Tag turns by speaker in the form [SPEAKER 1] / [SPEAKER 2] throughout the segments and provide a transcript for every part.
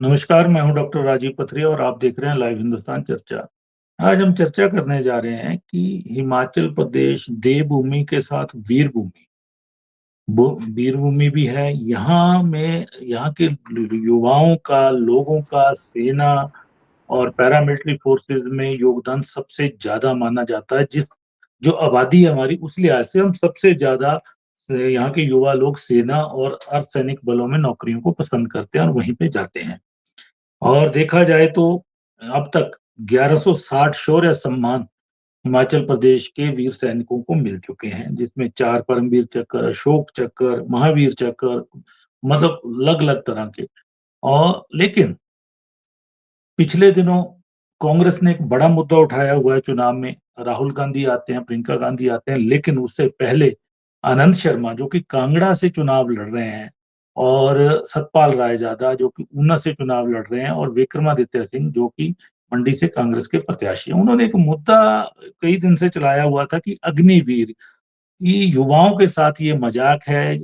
[SPEAKER 1] नमस्कार, मैं हूं डॉक्टर राजीव पथरिया और आप देख रहे हैं लाइव हिंदुस्तान चर्चा। आज हम चर्चा करने जा रहे हैं कि हिमाचल प्रदेश देवभूमि के साथ वीरभूमि वो वीरभूमि भी है। यहाँ के युवाओं का, लोगों का सेना और पैरामिलिट्री फोर्सेस में योगदान सबसे ज्यादा माना जाता है। जिस जो आबादी है हमारी, उस लिहाज से हम सबसे ज्यादा यहाँ के युवा लोग सेना और अर्धसैनिक बलों में नौकरियों को पसंद करते हैं और वहीं पे जाते हैं। और देखा जाए तो अब तक 1160 शौर्य सम्मान हिमाचल प्रदेश के वीर सैनिकों को मिल चुके हैं, जिसमें 4 परमवीर चक्र, अशोक चक्र, महावीर चक्र, मतलब अलग-अलग तरह के। और लेकिन पिछले दिनों कांग्रेस ने एक बड़ा मुद्दा उठाया हुआ है चुनाव में। राहुल गांधी आते हैं, प्रियंका गांधी आते हैं, लेकिन उससे पहले आनंद शर्मा जो कि कांगड़ा से चुनाव लड़ रहे हैं, और सतपाल रायजादा जो कि ऊना से चुनाव लड़ रहे हैं, और विक्रमादित्य सिंह जो कि मंडी से कांग्रेस के प्रत्याशी हैं। उन्होंने एक मुद्दा कई दिन से चलाया हुआ था कि अग्निवीर, ये युवाओं के साथ ये मजाक है।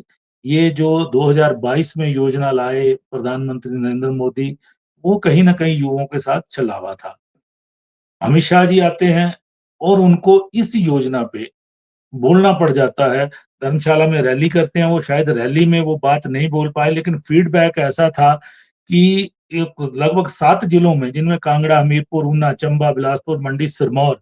[SPEAKER 1] ये जो 2022 में योजना लाए प्रधानमंत्री नरेंद्र मोदी, वो कहीं न कहीं युवाओं के साथ छलावा था। अमित शाह जी आते हैं और उनको इस योजना पे बोलना पड़ जाता है। धर्मशाला में रैली करते हैं, वो शायद रैली में वो बात नहीं बोल पाए, लेकिन फीडबैक ऐसा था कि एक लगभग 7 जिलों में, जिनमें कांगड़ा, हमीरपुर, ऊना, चंबा, बिलासपुर, मंडी, सिरमौर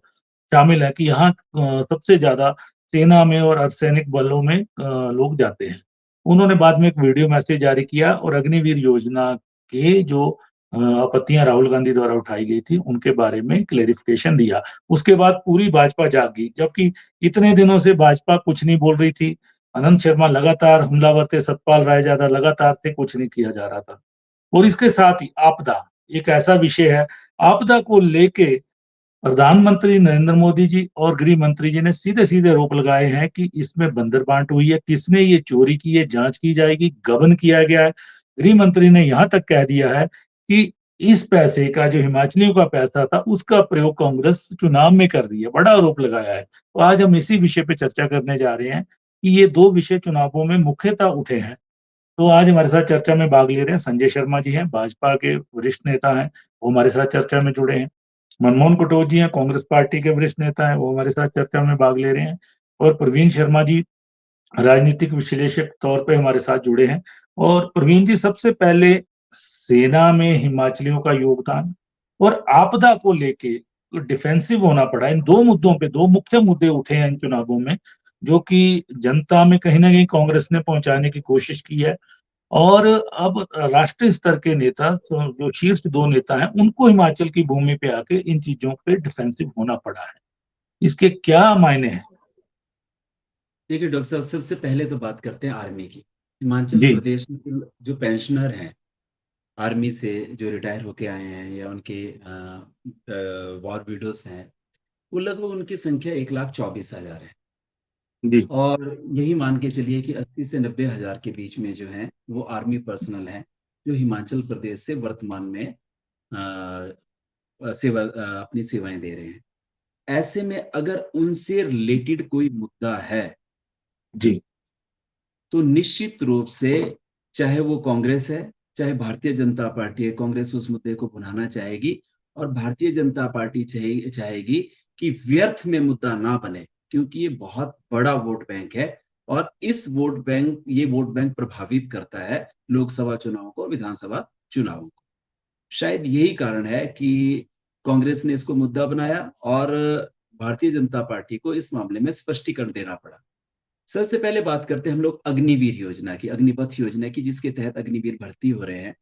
[SPEAKER 1] शामिल है, कि यहाँ सबसे ज़्यादा सेना में और अर्धसैनिक बलों में लोग जाते हैं। उन्होंने बाद में एक वीडियो मैसेज जारी किया और अग्निवीर योजना के जो आपत्तियाँ राहुल गांधी द्वारा उठाई गई थी, उनके बारे में क्लैरिफ़िकेशन दिया। उसके बाद पूरी भाजपा जाग गई, जबकि इतने दिनों से भाजपा कुछ नहीं बोल रही थी। आनंद शर्मा लगातार हमलावर थे, सतपाल रायजादा लगातार थे, कुछ नहीं किया जा रहा था। और इसके साथ ही आपदा एक ऐसा विषय है, आपदा को लेके प्रधानमंत्री नरेंद्र मोदी जी और गृह मंत्री जी ने सीधे-सीधे रोक लगाए हैं कि इसमें बंदरबांट हुई है, किसने ये चोरी की है, जाँच की जाएगी, गबन किया गया है। गृह मंत्री ने यहाँ तक कह दिया है कि इस पैसे का, जो हिमाचलियों का पैसा था, उसका प्रयोग कांग्रेस चुनाव में कर रही है, बड़ा आरोप लगाया है। तो आज हम इसी विषय पे चर्चा करने जा रहे हैं कि ये 2 विषय चुनावों में मुख्यतः उठे हैं। तो आज हमारे साथ चर्चा में भाग ले रहे हैं संजय शर्मा जी हैं, भाजपा के वरिष्ठ नेता हैं, वो हमारे साथ चर्चा में जुड़े हैं। मनमोहन कटोच जी हैं, कांग्रेस पार्टी के वरिष्ठ नेता हैं, वो हमारे साथ चर्चा में भाग ले रहे हैं। और प्रवीण शर्मा जी राजनीतिक विश्लेषक तौर पे हमारे साथ जुड़े हैं। और प्रवीण जी, सबसे पहले सेना में हिमाचलियों का योगदान और आपदा को लेके डिफेंसिव होना पड़ा, इन 2 मुद्दों पे 2 मुख्य मुद्दे उठे हैं इन चुनावों में, जो कि जनता में कहीं न कहीं कांग्रेस ने पहुँचाने की कोशिश की है। और अब राष्ट्रीय स्तर के नेता, तो जो शीर्ष 2 नेता हैं, उनको हिमाचल की भूमि पे आके इन चीज़ों पे डिफेंसिव होना पड़ा है। इसके क्या मायने हैं?
[SPEAKER 2] देखिए डॉक्टर साहब, सबसे पहले तो बात करते हैं आर्मी की। हिमाचल
[SPEAKER 1] जी,
[SPEAKER 2] प्रदेश में जो पेंशनर हैं, आर्मी से जो रिटायर होके आए हैं या उनके वॉर विडोज हैं, वो लगभग उनकी संख्या 1,24,000 है।
[SPEAKER 1] जी,
[SPEAKER 2] और यही मान के चलिए कि 80 से 90,000 के बीच में जो हैं, वो आर्मी पर्सनल हैं, जो हिमाचल प्रदेश से वर्तमान में अपनी सेवाएँ दे रहे हैं। ऐसे में अगर उनसे रिलेटेड कोई मुद्दा है,
[SPEAKER 1] जी,
[SPEAKER 2] तो निश्चित रूप से चाहे वो कांग्रेस है, चाहे भारतीय जनता पार्टी है, कांग्रेस उस मुद्दे को भुनाना चाहेगी और भारतीय जनता पार्टी चाहेगी कि व्यर्थ में मुद्दा ना बने, क्योंकि ये बहुत बड़ा वोट बैंक है और ये वोट बैंक प्रभावित करता है लोकसभा चुनाव को, विधानसभा चुनावों को। शायद यही कारण है कि कांग्रेस ने इसको मुद्दा बनाया और भारतीय जनता पार्टी को इस मामले में स्पष्टीकरण देना पड़ा। सबसे पहले बात करते हैं हम लोग अग्निवीर योजना की, अग्निपथ योजना की, जिसके तहत अग्निवीर भर्ती हो रहे हैं।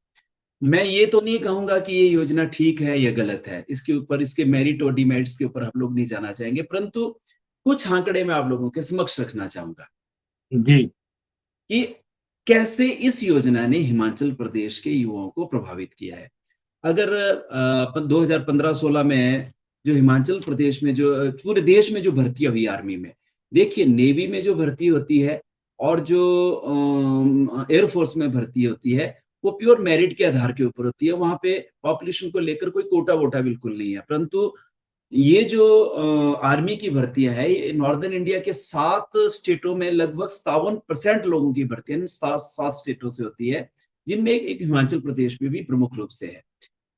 [SPEAKER 2] मैं ये तो नहीं कहूँगा कि ये योजना ठीक है या गलत है। इसके ऊपर, इसके मेरिट और डिमेरिट्स के ऊपर हम लोग नहीं जाना चाहेंगे, परंतु कुछ आंकड़े मैं आप लोगों के समक्ष रखना चाहूँगा
[SPEAKER 1] जी,
[SPEAKER 2] कि कैसे इस योजना ने हिमाचल प्रदेश के युवाओं को प्रभावित किया है। अगर 2015-16 में जो हिमाचल प्रदेश में जो पूरे देश में जो भर्तियाँ हुई आर्मी में, देखिए नेवी में जो भर्ती होती है और जो एयरफोर्स में भर्ती होती है, वो प्योर मेरिट के आधार के ऊपर होती है। वहाँ पे पॉपुलेशन को लेकर कोई कोटा-वोटा बिल्कुल नहीं है। परंतु ये जो आर्मी की भर्तियाँ है, ये नॉर्दर्न इंडिया के 7 स्टेटों में लगभग 57% लोगों की भर्ती यानी 7 स्टेटों से होती है। जिनमें एक हिमाचल प्रदेश में भी प्रमुख रूप से है।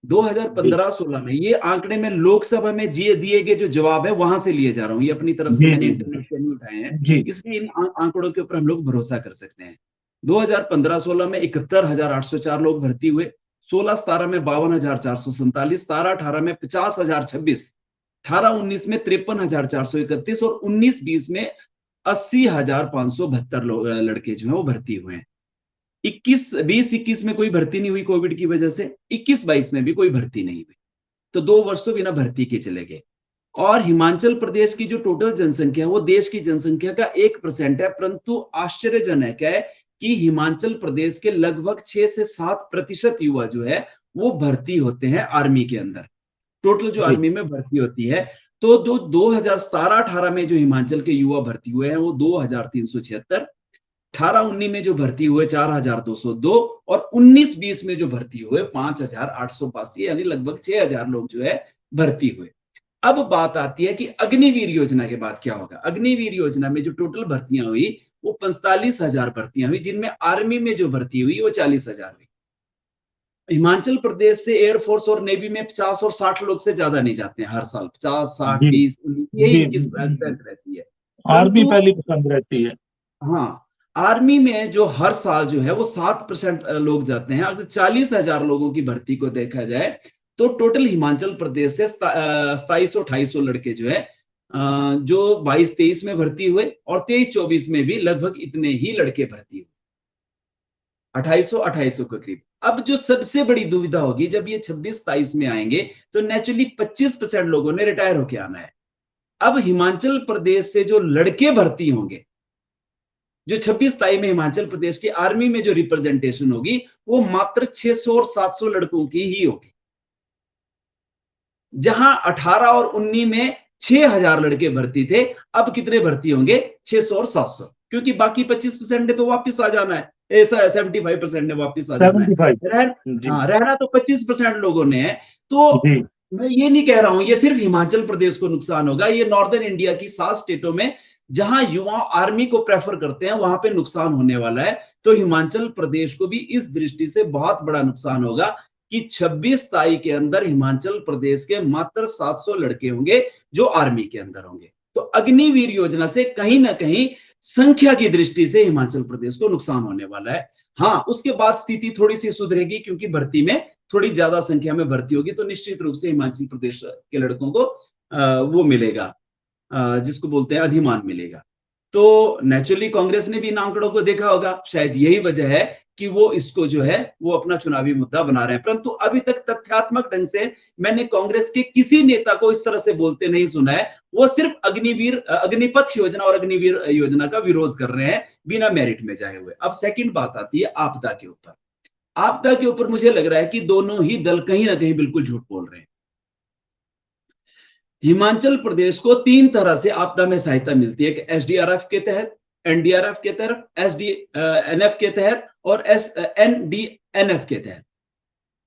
[SPEAKER 2] 2015-16 में ये आंकड़े में लोकसभा में दिए गए जो जवाब है वहां से लिए जा रहा हूँ, ये अपनी तरफ से
[SPEAKER 1] जी
[SPEAKER 2] मैंने
[SPEAKER 1] जी
[SPEAKER 2] इंटरनेट से नहीं उठाए हैं,
[SPEAKER 1] जी
[SPEAKER 2] इसलिए इन आंकड़ों के ऊपर हम लोग भरोसा कर सकते हैं। 2015-16 में 71,804 लोग भर्ती हुए, 16-17 में 52,447, 17-18 में 50,026, 18-19 में 53,431 और 19-20 में 80,572 लड़के जो है वो भर्ती हुए हैं। 20-21 में कोई भर्ती नहीं हुई कोविड की वजह से, 21-22 में भी कोई भर्ती नहीं हुई, तो 2 वर्ष तो बिना भर्ती के चले गए। और हिमाचल प्रदेश की जो टोटल जनसंख्या है वो देश की जनसंख्या का 1% है, परंतु आश्चर्यजनक है कि हिमाचल प्रदेश के लगभग 6 से 7% युवा जो है वो भर्ती होते हैं आर्मी के अंदर। टोटल जो
[SPEAKER 1] जी
[SPEAKER 2] आर्मी में भर्ती होती है, तो 2017-18 में जो हिमाचल के युवा भर्ती हुए हैं वो 2,376, 18-19 में जो भर्ती हुए 4,202 और 19-20 में जो भर्ती हुए 5,882, यानी लगभग 6,000 लोग जो है भर्ती हुए। अब बात आती है कि अग्निवीर योजना के बाद क्या होगा। अग्निवीर योजना में जो टोटल भर्तियां हुई वो 45,000 भर्तियां हुई, जिनमें आर्मी में जो भर्ती हुई वो 40,000 हुई। हिमाचल प्रदेश से एयरफोर्स और नेवी में 50 और 60 लोग से ज्यादा नहीं जाते हैं हर साल, 50, 60,
[SPEAKER 1] जी
[SPEAKER 2] 20, 19 यही
[SPEAKER 1] जी
[SPEAKER 2] इनकी स्ट्रेंथ रहती है।
[SPEAKER 1] आर्मी
[SPEAKER 2] परंतु
[SPEAKER 1] पहली पसंद रहती है।
[SPEAKER 2] हाँ, आर्मी में जो हर साल जो है वो 7% लोग जाते हैं। अगर 40,000 लोगों की भर्ती को देखा जाए तो टोटल हिमाचल प्रदेश से 2700-2800 लड़के जो है जो 22-23 में भर्ती हुए और 23-24 में भी लगभग इतने ही लड़के भर्ती हुए, 2800 के करीब। अब जो सबसे बड़ी दुविधा होगी जब ये 26-27 में आएंगे तो नेचुरली 25% लोगों ने रिटायर होके आना है। अब हिमाचल प्रदेश से जो लड़के भर्ती होंगे, जो 26-27 में हिमाचल प्रदेश की आर्मी में जो रिप्रेजेंटेशन होगी वो मात्र 600 और 700 लड़कों की ही होगी, जहां 18 और 19 में 6,000 लड़के भर्ती थे, अब कितने भर्ती होंगे? 600 और 700, क्योंकि बाकी 25% ने तो वापस आ जाना है, ऐसा 75% ने वापस आ जाना है।
[SPEAKER 1] 75 जी
[SPEAKER 2] रहना तो 25% लोगों ने है। तो
[SPEAKER 1] जी
[SPEAKER 2] मैं ये नहीं कह रहा हूं ये सिर्फ हिमाचल प्रदेश को नुकसान होगा, ये नॉर्दर्न इंडिया की 7 स्टेटों में जहां युवा आर्मी को प्रेफर करते हैं वहां पे नुकसान होने वाला है। तो हिमाचल प्रदेश को भी इस दृष्टि से बहुत बड़ा नुकसान होगा कि 26-27 के अंदर हिमाचल प्रदेश के मात्र 700 लड़के होंगे जो आर्मी के अंदर होंगे। तो अग्निवीर योजना से कहीं ना कहीं संख्या की दृष्टि से हिमाचल प्रदेश को नुकसान होने वाला है। हाँ, उसके बाद स्थिति थोड़ी सी सुधरेगी क्योंकि भर्ती में थोड़ी ज्यादा संख्या में भर्ती होगी, तो निश्चित रूप से हिमाचल प्रदेश के लड़कों को वो मिलेगा, जिसको बोलते हैं अधिमान मिलेगा। तो नेचुरली कांग्रेस ने भी इन आंकड़ों को देखा होगा, शायद यही वजह है कि वो इसको जो है वो अपना चुनावी मुद्दा बना रहे हैं। परंतु अभी तक तथ्यात्मक ढंग से मैंने कांग्रेस के किसी नेता को इस तरह से बोलते नहीं सुना है। वो सिर्फ अग्निपथ योजना और अग्निवीर योजना का विरोध कर रहे हैं बिना मेरिट में जाए हुए। अब सेकंड बात आती है आपदा के ऊपर। आपदा के ऊपर मुझे लग रहा है कि दोनों ही दल कहीं ना कहीं बिल्कुल झूठ बोल रहे हैं। हिमाचल प्रदेश को 3 तरह से आपदा में सहायता मिलती है, एक एसडीआरएफ के तहत, एनडीआरएफ के तहत, एसडीएनएफ के तहत और एनडीएनएफ के तहत।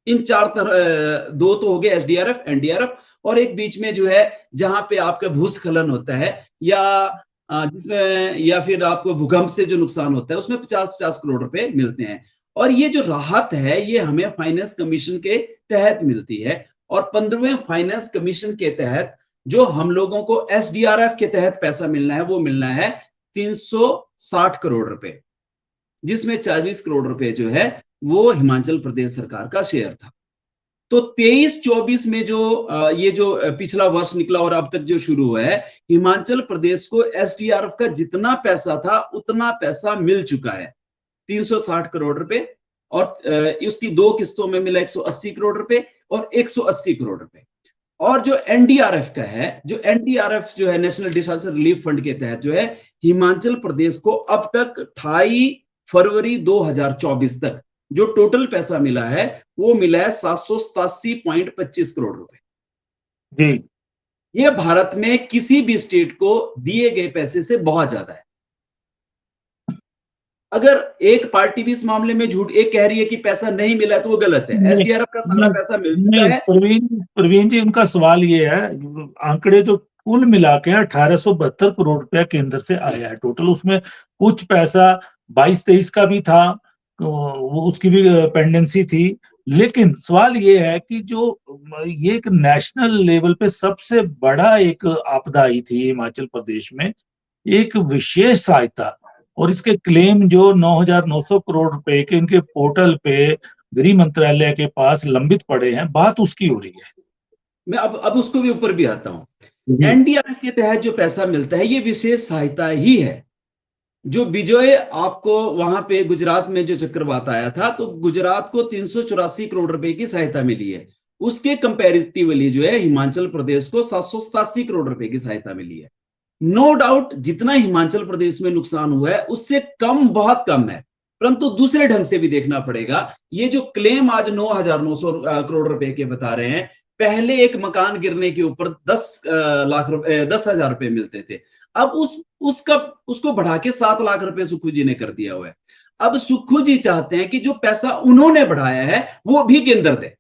[SPEAKER 2] इन 4 तरह, 2 तो हो गए एसडीआरएफ, एनडीआरएफ, और एक बीच में जो है जहां पे आपका भूस्खलन होता है या जिसमें या फिर आपको भूकंप से जो नुकसान होता है उसमें 50-50 करोड़ रुपए मिलते हैं। और ये जो राहत है ये हमें फाइनेंस कमीशन के तहत मिलती है, और 15वें फाइनेंस कमीशन के तहत जो हम लोगों को एसडीआरएफ के तहत पैसा मिलना है वो मिलना है 360 करोड़ रुपए, जिसमें 40 करोड़ रुपए जो है वो हिमाचल प्रदेश सरकार का शेयर था। तो 23-24 में जो ये जो पिछला वर्ष निकला और अब तक जो शुरू हुआ है, हिमाचल प्रदेश को एसडीआरएफ का जितना पैसा था उतना पैसा मिल चुका है, 360 करोड़ रुपए, और उसकी 2 किस्तों में मिला 180 करोड़ रुपए और 180 करोड़ रुपए। और जो एनडीआरएफ का है, जो एनडीआरएफ जो है नेशनल डिजास्टर रिलीफ फंड के तहत जो है हिमाचल प्रदेश को अब तक 28 फरवरी 2024 तक जो टोटल पैसा मिला है वो मिला है 787.25 करोड़ रुपए।
[SPEAKER 1] जी
[SPEAKER 2] ये भारत में किसी भी स्टेट को दिए गए पैसे से बहुत ज्यादा है। अगर एक पार्टी भी इस मामले में झूठ एक कह रही है कि पैसा नहीं मिला है तो वो गलत है।
[SPEAKER 1] नहीं
[SPEAKER 2] एसडीआरएफ का सारा
[SPEAKER 1] नहीं
[SPEAKER 2] पैसा मिल चुका
[SPEAKER 1] नहीं
[SPEAKER 2] है।
[SPEAKER 1] प्रवीण प्रवीण जी, उनका सवाल ये है, आंकड़े जो कुल मिला के 1872 करोड़ रुपया केंद्र से आया है टोटल, उसमें कुछ पैसा 22-23 का भी था, वो उसकी भी पेंडेंसी थी। लेकिन सवाल ये है कि जो ये एक नेशनल लेवल पे सबसे बड़ा एक आपदा आई थी हिमाचल प्रदेश में, एक विशेष सहायता, और इसके क्लेम जो 9,900 करोड़ रुपए के इनके पोर्टल पे गृह मंत्रालय के पास लंबित पड़े हैं, बात उसकी हो रही है।
[SPEAKER 2] मैं अब उसको भी ऊपर भी आता हूँ।
[SPEAKER 1] जी
[SPEAKER 2] एनडीआरएफ के तहत जो पैसा मिलता है ये विशेष सहायता ही है। जो विजय आपको वहां पे गुजरात में जो चक्रवात आया था, तो गुजरात को 384 करोड़ रुपए की सहायता मिली है। उसके कंपैरेटिवली जो है हिमाचल प्रदेश को 787 करोड़ रुपए की सहायता मिली है। नो डाउट जितना हिमाचल प्रदेश में नुकसान हुआ है उससे कम, बहुत कम है। परंतु दूसरे ढंग से भी देखना पड़ेगा। ये जो क्लेम आज 9,900 करोड़ रुपए के बता रहे हैं, पहले एक मकान गिरने के ऊपर 10 लाख रुपए, 10,000 रुपए मिलते थे। अब उसको बढ़ा के 7 लाख रुपए सुक्खू जी ने कर दिया हुआ है। अब सुक्खू जी चाहते हैं कि जो पैसा उन्होंने बढ़ाया है वो भी केंद्र दे।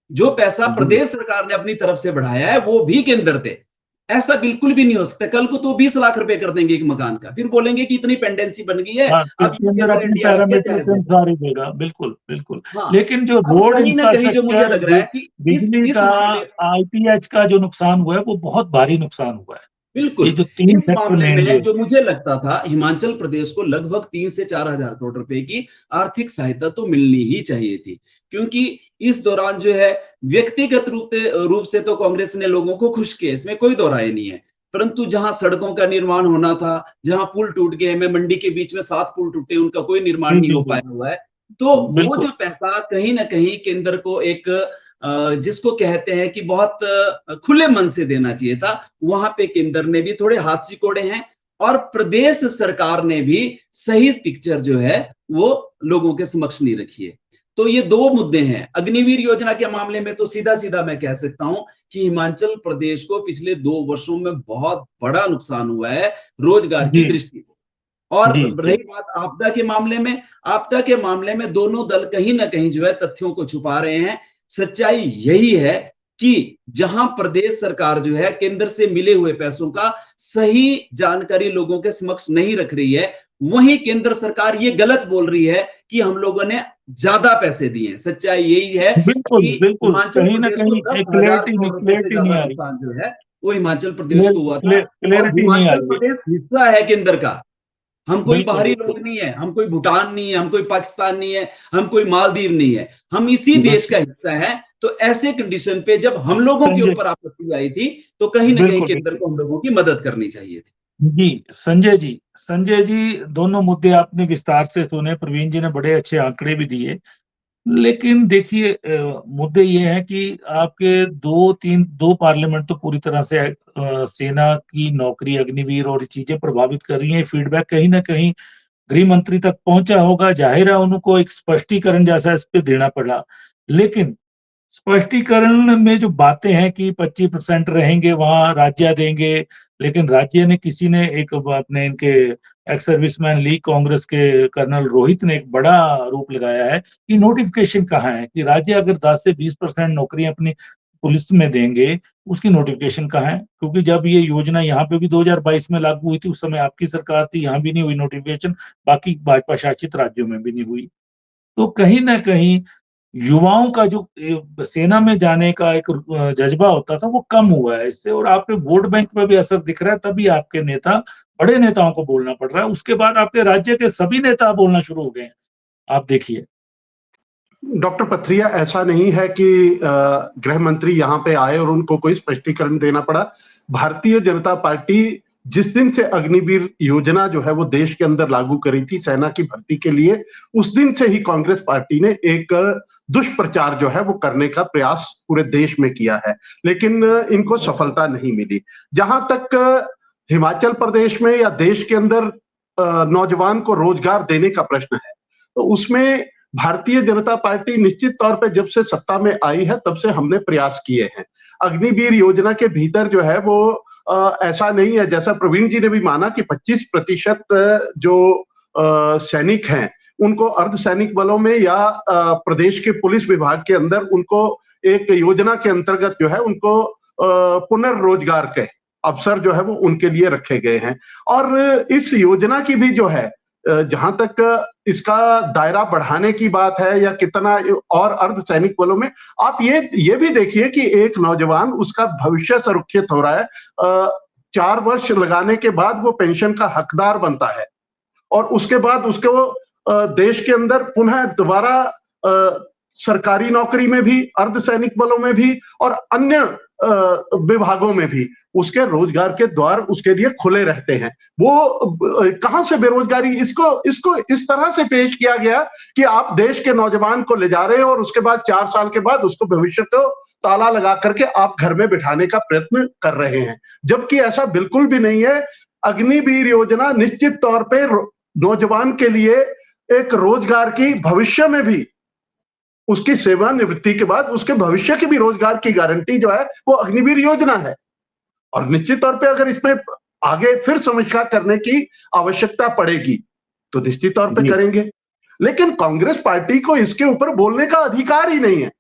[SPEAKER 2] जो पैसा
[SPEAKER 1] जी
[SPEAKER 2] प्रदेश सरकार ने अपनी तरफ से बढ़ाया है वो भी केंद्र दे। ऐसा बिल्कुल भी नहीं हो सकता। कल को तो 20 लाख रुपए कर देंगे एक मकान का, फिर बोलेंगे कि इतनी पेंडेंसी बन गई है,
[SPEAKER 1] हाँ,
[SPEAKER 2] अब
[SPEAKER 1] क्योंकि
[SPEAKER 2] ये
[SPEAKER 1] अंदर
[SPEAKER 2] केंद्र
[SPEAKER 1] अपने
[SPEAKER 2] एनडीआरएफ के
[SPEAKER 1] पैरामीटर
[SPEAKER 2] तहत
[SPEAKER 1] के
[SPEAKER 2] देगा।
[SPEAKER 1] अनुसार ही देगा, बिल्कुल बिल्कुल।
[SPEAKER 2] हाँ,
[SPEAKER 1] लेकिन जो
[SPEAKER 2] अब
[SPEAKER 1] रोड
[SPEAKER 2] कहीं ना कहीं जो मुझे
[SPEAKER 1] इंफ्रास्ट्रक्चर,
[SPEAKER 2] लग रहा है कि
[SPEAKER 1] बिजली
[SPEAKER 2] इस
[SPEAKER 1] का,
[SPEAKER 2] मामले,
[SPEAKER 1] आईपीएच का जो नुकसान हुआ है वो बहुत भारी नुकसान हुआ है। ये
[SPEAKER 2] बिल्कुल
[SPEAKER 1] जो 3
[SPEAKER 2] इस
[SPEAKER 1] सेक्टर
[SPEAKER 2] मामले
[SPEAKER 1] मेनली
[SPEAKER 2] में
[SPEAKER 1] है।
[SPEAKER 2] जो मुझे लगता था हिमाचल प्रदेश को लगभग 3 से 4 हजार करोड़ रुपए की आर्थिक सहायता तो मिलनी ही चाहिए थी। क्योंकि इस दौरान जो है व्यक्तिगत रूप से तो कांग्रेस ने लोगों को खुश किया, इसमें कोई दो राय नहीं है। परंतु जहां सड़कों का निर्माण होना था, जहां पुल टूट गए, में मंडी के बीच में 7 पुल टूटे, उनका कोई निर्माण
[SPEAKER 1] जी
[SPEAKER 2] नहीं
[SPEAKER 1] जी
[SPEAKER 2] हो
[SPEAKER 1] जी,
[SPEAKER 2] पाया हुआ है। तो वो
[SPEAKER 1] बिल्कुल।
[SPEAKER 2] जो पैसा कहीं ना कहीं केंद्र को एक जिसको कहते हैं कि बहुत खुले मन से देना चाहिए था, वहां पे केंद्र ने भी थोड़े हाथ सिकोड़े हैं और प्रदेश सरकार ने भी सही पिक्चर जो है वो लोगों के समक्ष नहीं रखी है। तो ये दो मुद्दे हैं। अग्निवीर योजना के मामले में तो सीधा सीधा मैं कह सकता हूं कि हिमाचल प्रदेश को पिछले 2 वर्षों में बहुत बड़ा नुकसान हुआ है रोजगार की
[SPEAKER 1] जी
[SPEAKER 2] दृष्टि से। और
[SPEAKER 1] जी
[SPEAKER 2] रही
[SPEAKER 1] जी,
[SPEAKER 2] बात आपदा के मामले में, आपदा के मामले में दोनों दल कहीं ना कहीं जो है तथ्यों को छुपा रहे हैं। सच्चाई यही है कि जहां प्रदेश सरकार जो है केंद्र से मिले हुए पैसों का सही जानकारी लोगों के समक्ष नहीं रख रही है, वहीं केंद्र सरकार ये गलत बोल रही है कि हम लोगों ने ज्यादा पैसे दिए हैं। सच्चाई यही है
[SPEAKER 1] बिल्कुल
[SPEAKER 2] कि
[SPEAKER 1] बिल्कुल,
[SPEAKER 2] हिमाचल
[SPEAKER 1] कहीं ना
[SPEAKER 2] प्रदेश को
[SPEAKER 1] कहीं
[SPEAKER 2] दस
[SPEAKER 1] एक
[SPEAKER 2] हजार
[SPEAKER 1] क्लियरिटी नहीं,
[SPEAKER 2] करोड़ रुपए से
[SPEAKER 1] क्लियरिटी नहीं
[SPEAKER 2] ज्यादा
[SPEAKER 1] आ रही,
[SPEAKER 2] नुकसान जो है वो हिमाचल प्रदेश को हुआ था। और
[SPEAKER 1] क्लियरिटी नहीं आ
[SPEAKER 2] हिमाचल
[SPEAKER 1] रही है।
[SPEAKER 2] प्रदेश हिस्सा है केंद्र का। हम कोई
[SPEAKER 1] बिल्कुल
[SPEAKER 2] बाहरी
[SPEAKER 1] बिल्कुल
[SPEAKER 2] लोग नहीं है, हम कोई भूटान नहीं है, हम कोई पाकिस्तान नहीं है, हम कोई मालदीव नहीं है, हम इसी देश
[SPEAKER 1] बिल्कुल।
[SPEAKER 2] का हिस्सा है। तो ऐसे कंडीशन पे जब हम लोगों के
[SPEAKER 1] संजय,
[SPEAKER 2] ऊपर आपत्ति आई थी तो कहीं ना कहीं
[SPEAKER 1] बिल्कुल
[SPEAKER 2] केंद्र
[SPEAKER 1] बिल्कुल।
[SPEAKER 2] को हम लोगों की मदद करनी चाहिए थी।
[SPEAKER 1] जी, संजय जी, दोनों मुद्दे आपने विस्तार से सुने, प्रवीण जी ने बड़े अच्छे आंकड़े भी दिए। लेकिन देखिए, मुद्दे ये हैं कि आपके 2 पार्लियामेंट तो पूरी तरह से सेना की नौकरी, अग्निवीर और ये चीजें प्रभावित कर रही हैं। फीडबैक कहीं ना कहीं गृह मंत्री तक पहुंचा होगा, जाहिर है उनको एक स्पष्टीकरण जैसा इस पे देना पड़ा। लेकिन स्पष्टीकरण में जो बातें हैं कि 25% रहेंगे वहाँ, राज्य देंगे, लेकिन राज्य ने, किसी ने, एक अपने इनके एक्स सर्विसमैन लीग कांग्रेस के कर्नल रोहित ने एक बड़ा आरोप लगाया है कि नोटिफिकेशन कहाँ है, कि राज्य अगर 10 से 20% नौकरियां अपनी पुलिस में देंगे, उसकी नोटिफिकेशन कहाँ है? क्योंकि जब ये योजना यहाँ पे भी 2022 में लागू हुई थी, उस समय आपकी सरकार थी, यहाँ भी नहीं हुई नोटिफिकेशन, बाकी भाजपा शासित राज्यों में भी नहीं हुई। तो कहीं न कहीं युवाओं का जो सेना में जाने का एक जज़्बा होता था, वो कम हुआ है इससे, और आपके वोट बैंक पे भी असर दिख रहा है, तभी आपके नेता, बड़े नेताओं को बोलना पड़ रहा है। उसके बाद आपके राज्य के सभी नेता बोलना शुरू हो गए हैं। आप देखिए।
[SPEAKER 3] डॉक्टर पथरिया, ऐसा नहीं है कि गृह मंत्री यहाँ पे आए और उनको कोई स्पष्टीकरण देना पड़ा। भारतीय जनता पार्टी जिस दिन से अग्निवीर योजना जो है वो देश के अंदर लागू करी थी सेना की भर्ती के लिए, उस दिन से ही कांग्रेस पार्टी ने एक दुष्प्रचार जो है वो करने का प्रयास पूरे देश में किया है, लेकिन इनको सफलता नहीं मिली। जहां तक हिमाचल प्रदेश में या देश के अंदर नौजवान को रोजगार देने का प्रश्न है, तो उसमें भारतीय जनता पार्टी निश्चित तौर पे जब से सत्ता में आई है तब से हमने प्रयास किए हैं। अग्निवीर योजना के भीतर जो है वो ऐसा नहीं है, जैसा प्रवीण जी ने भी माना कि 25% जो सैनिक हैं उनको अर्धसैनिक बलों में या प्रदेश के पुलिस विभाग के अंदर उनको एक योजना के अंतर्गत जो है उनको पुनर्रोजगार के अवसर जो है वो उनके लिए रखे गए हैं। और इस योजना की भी जो है जहां तक इसका दायरा बढ़ाने की बात है या कितना और अर्धसैनिक बलों में, आप ये भी देखिए कि एक नौजवान, उसका भविष्य सुरक्षित हो रहा है, 4 वर्ष लगाने के बाद वो पेंशन का हकदार बनता है और उसके बाद उसको देश के अंदर पुनः दोबारा सरकारी नौकरी में भी, अर्धसैनिक बलों में भी और अन्य विभागों में भी उसके रोजगार के द्वार उसके लिए खुले रहते हैं। वो कहां से बेरोजगारी, इसको इस तरह से पेश किया गया कि आप देश के नौजवान को ले जा रहे हो और उसके बाद 4 साल के बाद उसको भविष्य को ताला लगा करके आप घर में बिठाने का प्रयत्न कर रहे हैं, जबकि ऐसा बिल्कुल भी नहीं है। अग्निवीर योजना निश्चित तौर पे नौजवान के लिए एक रोजगार की, भविष्य में भी उसकी सेवानिवृत्ति के बाद उसके भविष्य की भी रोजगार की गारंटी जो है वो अग्निवीर योजना है। और निश्चित तौर पे अगर इसमें आगे फिर समीक्षा करने की आवश्यकता पड़ेगी तो निश्चित तौर पे करेंगे, लेकिन कांग्रेस पार्टी को इसके ऊपर बोलने का अधिकार ही नहीं है,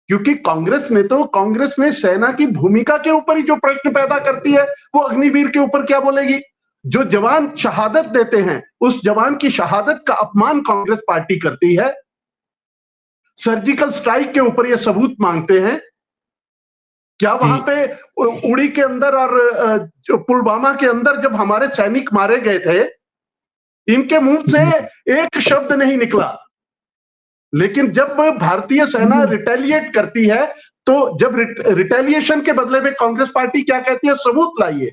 [SPEAKER 3] क्योंकि कांग्रेस ने सेना की भूमिका के ऊपर ही जो प्रश्न पैदा करती है वो अग्निवीर के ऊपर क्या बोलेगी। जो जवान शहादत देते हैं उस जवान की शहादत का अपमान कांग्रेस पार्टी करती है। सर्जिकल स्ट्राइक के ऊपर ये सबूत मांगते हैं। क्या वहां पे उड़ी के अंदर और जो पुलवामा के अंदर जब हमारे सैनिक मारे गए थे, इनके मुंह से एक शब्द नहीं निकला, लेकिन जब भारतीय सेना रिटेलिएट करती है तो जब रिटेलिएशन के बदले में कांग्रेस पार्टी क्या कहती है, सबूत लाइए।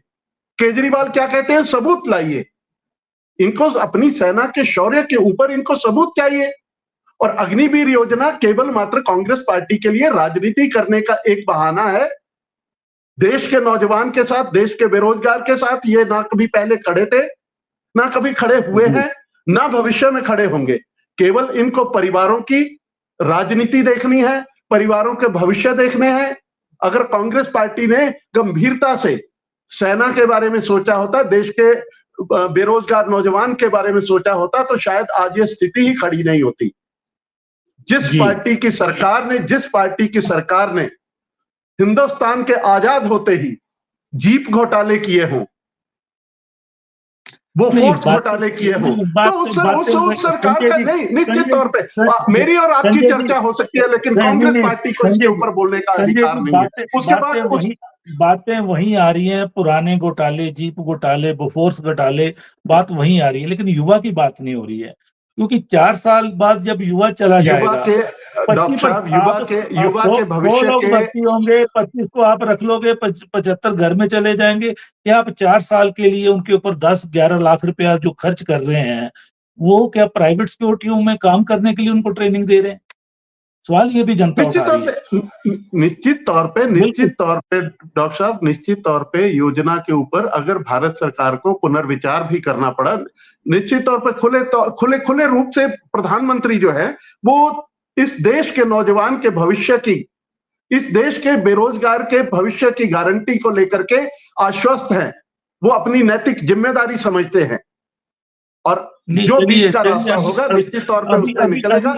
[SPEAKER 3] केजरीवाल क्या कहते हैं, सबूत लाइए। इनको अपनी सेना के शौर्य के ऊपर इनको सबूत चाहिए। और अग्निवीर योजना केवल मात्र कांग्रेस पार्टी के लिए राजनीति करने का एक बहाना है। देश के नौजवान के साथ, देश के बेरोजगार के साथ ये ना कभी पहले खड़े थे, ना कभी खड़े हुए हैं, ना भविष्य में खड़े होंगे। केवल इनको परिवारों की राजनीति देखनी है, परिवारों के भविष्य देखने हैं। अगर कांग्रेस पार्टी ने गंभीरता से सेना के बारे में सोचा होता, देश के बेरोजगार नौजवान के बारे में सोचा होता, तो शायद आज ये स्थिति ही खड़ी नहीं होती। जिस पार्टी की सरकार ने हिंदुस्तान के आजाद होते ही जीप घोटाले किए हों, वो फोर्स घोटाले किए हों, तो उस सरकार का नहीं, निश्चित तौर पे मेरी और आपकी चर्चा हो सकती है, लेकिन कांग्रेस पार्टी को इसके ऊपर बोलने का अधिकार नहीं है। उसके बाद
[SPEAKER 1] बातें वहीं आ रही हैं, पुराने घोटाले, जीप घोटाले, बोफोर्स घोटाले, बात वहीं आ रही है, लेकिन युवा की बात नहीं हो रही है। क्योंकि 4 साल बाद जब युवा चला जाएगा,
[SPEAKER 3] डॉक्टर साहब, युवा के भविष्य
[SPEAKER 1] लोग भर्ती होंगे, 25 को आप रख लोगे, 75 घर में चले जाएंगे। क्या आप 4 साल के लिए उनके ऊपर 10-11 लाख रुपया जो खर्च कर रहे हैं, वो क्या प्राइवेट सिक्योरिटियों में काम करने के लिए उनको ट्रेनिंग दे रहे हैं? सवाल ये भी जनता उठा रही है।
[SPEAKER 3] निश्चित तौर पे डॉक्टर साहब, निश्चित तौर पे योजना के ऊपर अगर भारत सरकार को पुनर्विचार भी करना पड़ा, निश्चित तौर पे खुले रूप से प्रधानमंत्री जो है वो इस देश के नौजवान के भविष्य की, इस देश के बेरोजगार के भविष्य की गारंटी को लेकर के आश्वस्त हैं। वो अपनी नैतिक जिम्मेदारी समझते हैं और जो बीच का रास्ता होगा निश्चित तौर पर उससे निकलेगा।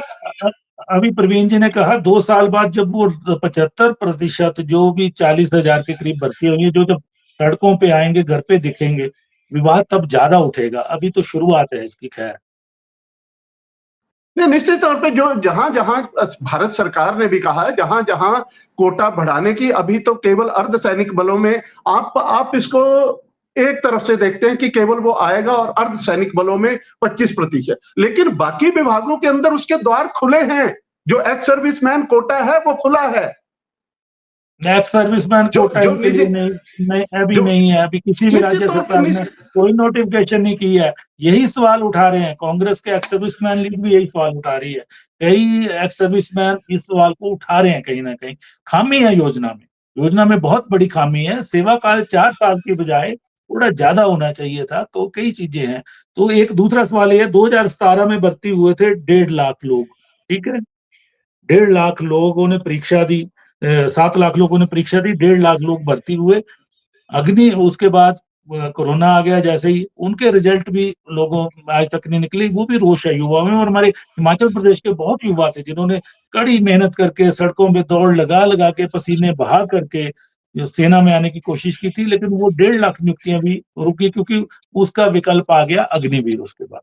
[SPEAKER 1] अभी प्रवीण जी ने कहा 2 साल बाद जब वो 75% जो भी 40,000 के करीब भर्ती होंगे, जो जब सड़कों पे आएंगे, घर पे दिखेंगे, विवाद तब ज्यादा उठेगा। अभी तो शुरुआत है इसकी। खैर
[SPEAKER 3] नहीं, निश्चित तौर पे जो जहां भारत सरकार ने भी कहा है, जहां कोटा बढ़ाने की, अभी तो केवल अर्धसैनिक बलों में आप इसको एक तरफ से देखते हैं कि केवल वो आएगा और अर्धसैनिक बलों में 25%, लेकिन बाकी विभागों के अंदर उसके द्वार खुले हैं। जो एक्स सर्विसमैन कोटा है वो खुला है।
[SPEAKER 1] एक्स सर्विसमैन कोटा के लिए नहीं है। अभी किसी भी राज्य सरकार ने कोई नोटिफिकेशन नहीं की है। यही सवाल उठा रहे हैं कांग्रेस के एक्स सर्विसमैन लीग भी, यही सवाल उठा रही है। कई एक्स सर्विसमैन इस सवाल को उठा रहे हैं। कहीं ना कहीं खामी है योजना में बहुत बड़ी खामी है। सेवा काल 4 साल की बजाय थोड़ा ज्यादा होना चाहिए था। तो कई चीजें हैं। तो एक दूसरा सवाल ये है, 2017 में भर्ती हुए थे 1.5 लाख लोग, ठीक है। 1.5 लाख लोगों ने परीक्षा दी, 7 लाख लोगों ने परीक्षा दी, 1.5 लाख लोग भर्ती हुए। उसके बाद कोरोना आ गया, जैसे ही उनके रिजल्ट भी लोगों आज तक नहीं निकले। वो भी रोष है युवा में। और हमारे हिमाचल प्रदेश के बहुत युवा थे जिन्होंने कड़ी मेहनत करके सड़कों पे दौड़ लगा के पसीने बहा करके जो सेना में आने की कोशिश की थी, लेकिन वो 1.5 लाख नियुक्तियां भी रुकी क्योंकि उसका विकल्प आ गया अग्निवीर उसके बाद।